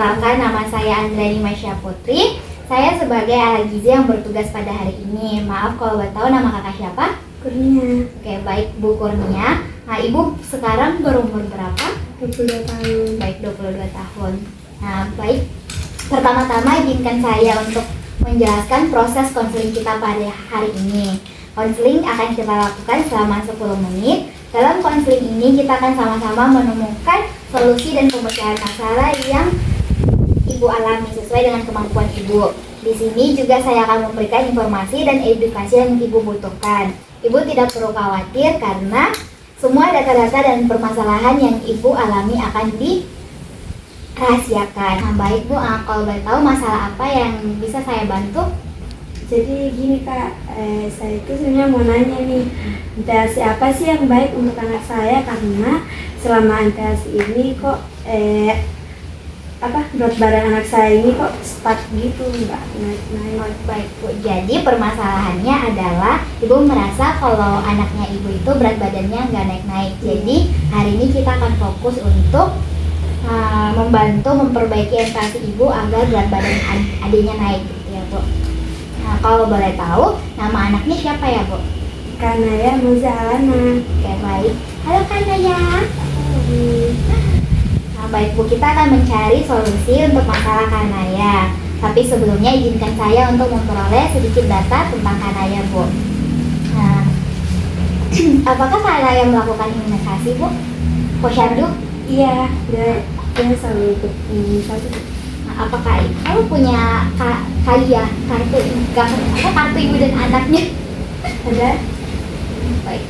Perkenalkan, nama saya Andrani Masya Putri. Saya sebagai ahli gizi yang bertugas pada hari ini. Maaf kalau boleh tahu nama kakak siapa? Kurnia. Oke, baik Bu Kurnia. Nah, Ibu sekarang berumur berapa? 22 tahun. Baik, 22 tahun. Nah, baik. Pertama-tama izinkan saya untuk menjelaskan proses konseling kita pada hari ini. Konseling akan kita lakukan selama 10 menit. Dalam konseling ini kita akan sama-sama menemukan solusi dan pemecahan masalah yang Ibu alami sesuai dengan kemampuan Ibu. Di sini juga saya akan memberikan informasi dan edukasi yang Ibu butuhkan. Ibu tidak perlu khawatir karena semua data-data dan permasalahan yang Ibu alami akan dirahasiakan. Nah, baik Bu, kalau boleh tahu masalah apa yang bisa saya bantu? Jadi gini Kak, saya itu sebenarnya mau nanya nih, MTASI apa sih yang baik untuk anak saya, karena selama MTASI ini kok berat badan anak saya ini kok stuck gitu, nggak naik-naik. Baik Bu, jadi permasalahannya adalah Ibu merasa kalau anaknya Ibu itu berat badannya nggak naik-naik. Jadi hari ini kita akan fokus untuk membantu memperbaiki MTASI Ibu agar berat badan adiknya naik gitu ya Bu. Nah, kalau boleh tahu nama anaknya siapa ya Bu? Kanaya Muzalana. Oke, baik. Halo Kanaya. Nah, baik Bu, kita akan mencari solusi untuk masalah Kanaya. Tapi sebelumnya izinkan saya untuk memperoleh sedikit data tentang Kanaya Bu. Nah, apakah Kanaya melakukan imunisasi Bu? Posyandu? Iya, dia selalu ikut imunisasi. Nah, apakah kamu punya kartu ibu dan anaknya? Ada? Baik.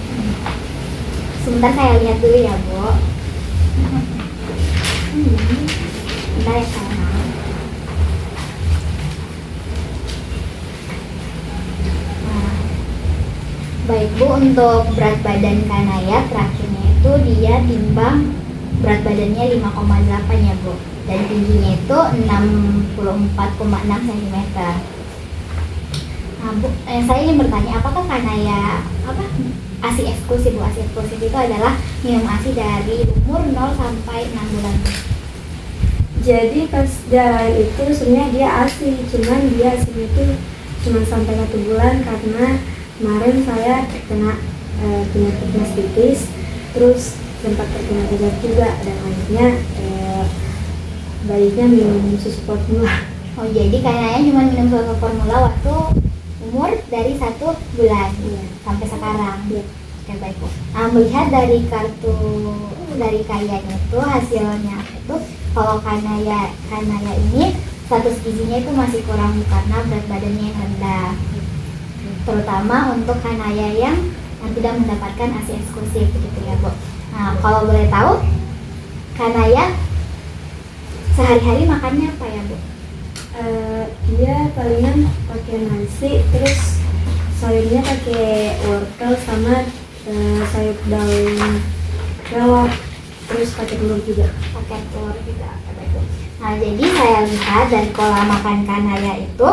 Sebentar saya lihat dulu ya Bu. Sebentar ya sayang. Nah, baik Bu, untuk berat badan Kanaya terakhirnya itu dia timbang berat badannya 5,8 ya Bu, dan tingginya itu 64,6 cm. Nah Bu, saya ingin bertanya, apakah Kanaya ASI eksklusif Bu? ASI eksklusif itu adalah minum ASI dari umur 0 sampai 6 bulan. Jadi pas dia lahir itu sebenarnya dia ASI, cuman dia ASI itu cuma sampai 1 bulan karena kemarin saya terkena penyakit mastitis, terus sempat terkena cacar juga, dan akhirnya bayinya minum susu formula. Oh, jadi Kanaya cuma minum susu formula waktu umur dari 1 bulan sampai sekarang. Oke, baik Bu. Nah, melihat dari kartu dari kayanya itu hasilnya itu kalau Kanaya ini status gizinya itu masih kurang karena berat badannya yang rendah, terutama untuk Kanaya yang tidak mendapatkan ASI eksklusif begitu ya Bu. Nah, kalau boleh tahu Kanaya sehari-hari makannya apa ya Bu? Dia palingan pakai nasi, terus sayurnya pakai wortel sama sayur daun kelawar, terus pakai telur juga. Pakai telur juga. Nah, jadi saya lihat dari pola makan Kanaya itu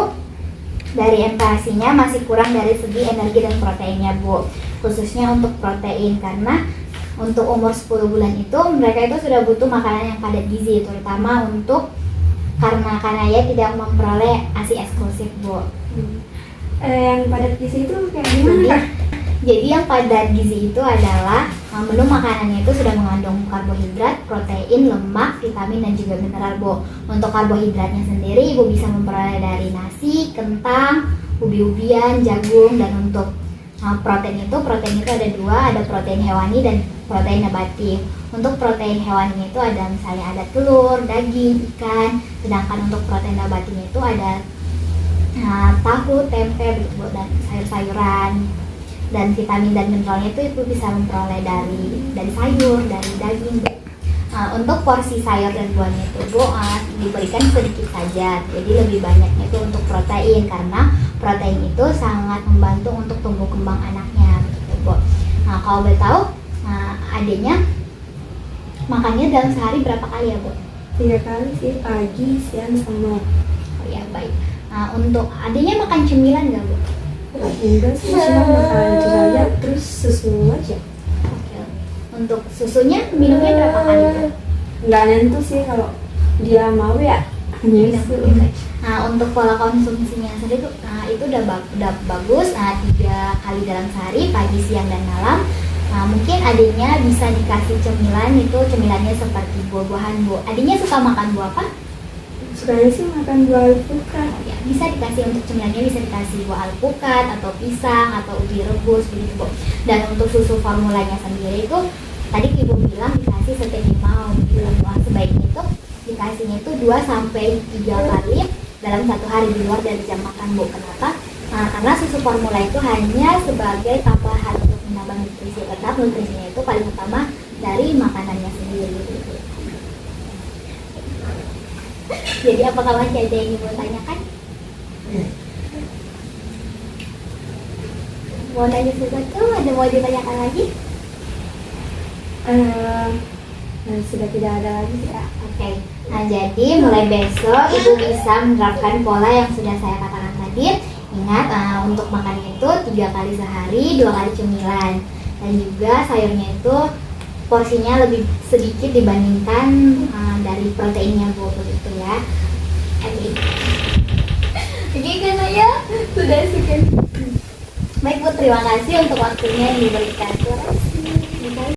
dari MTASI-nya masih kurang dari segi energi dan proteinnya Bu, khususnya untuk protein, karena untuk umur 10 bulan itu mereka itu sudah butuh makanan yang padat gizi, terutama untuk karena Kanaya tidak memperoleh ASI eksklusif Bu. Yang padat gizi itu kayak gimana? Jadi yang padat gizi itu adalah menu makanannya itu sudah mengandung karbohidrat, protein, lemak, vitamin, dan juga mineral Bu. Untuk karbohidratnya sendiri Ibu bisa memperoleh dari nasi, kentang, ubi-ubian, jagung, dan untuk protein itu ada dua, ada protein hewani dan protein nabati. Untuk protein hewani itu ada misalnya ada telur, daging, ikan, sedangkan untuk protein nabatinya itu ada tahu, tempe, dan sayur-sayuran. Dan vitamin dan mineralnya itu Ibu bisa memperoleh dari sayur, dari daging. Untuk porsi sayur dan buahnya itu Bu diberikan sedikit saja, jadi lebih banyaknya itu untuk protein, karena protein itu sangat membantu untuk tumbuh kembang anaknya begitu Bu. Nah, kalau boleh tahu adiknya makannya dalam sehari berapa kali ya Bu? 3 kali sih, pagi, siang, sama. Oh ya, baik. Nah, untuk adiknya makan cemilan nggak Bu? Enggak sih, cuma makan itu saja, terus susu aja. Oke. Untuk susunya minumnya berapa kali Bu? Nggak nentu sih, kalau dia mau ya hanya itu. Nah, untuk pola konsumsinya sendiri tuh, itu udah bagus. Nah, 3 kali dalam sehari, pagi, siang, dan malam. Nah, mungkin adiknya bisa dikasih cemilan, itu cemilannya seperti buah-buahan, Bu. Adiknya suka makan buah apa? Sukanya sih makan buah alpukat. Ya, bisa dikasih untuk cemilannya, bisa dikasih buah alpukat atau pisang atau ubi rebus begitu, Bu. Dan untuk susu formulanya sendiri itu tadi Ibu bilang dikasih setiap mau gitu. Wah, sebaiknya itu dikasihnya itu 2 sampai 3 kali dalam 1 hari di luar dari jam makan, Bu. Kenapa? Nah, karena susu formula itu hanya sebagai tambahan untuk menambah nutrisi, tetap nutrisinya itu paling utama dari makanannya sendiri gitu. Jadi apakah masih ada yang mau tanyakan? Mau nanya sesuatu? Ada mau ditanyakan lagi? Sudah tidak ada lagi ya. Oke. Nah, jadi mulai besok Ibu bisa menerapkan pola yang sudah saya katakan tadi. Ingat, untuk makannya itu 3 kali sehari, 2 kali cemilan. Dan juga sayurnya itu porsinya lebih sedikit dibandingkan dari proteinnya, Bu, begitu ya. Oke. Oke kan saya sudah sekian. Baik, Bu, terima kasih untuk waktunya yang diberikan. Terima kasih.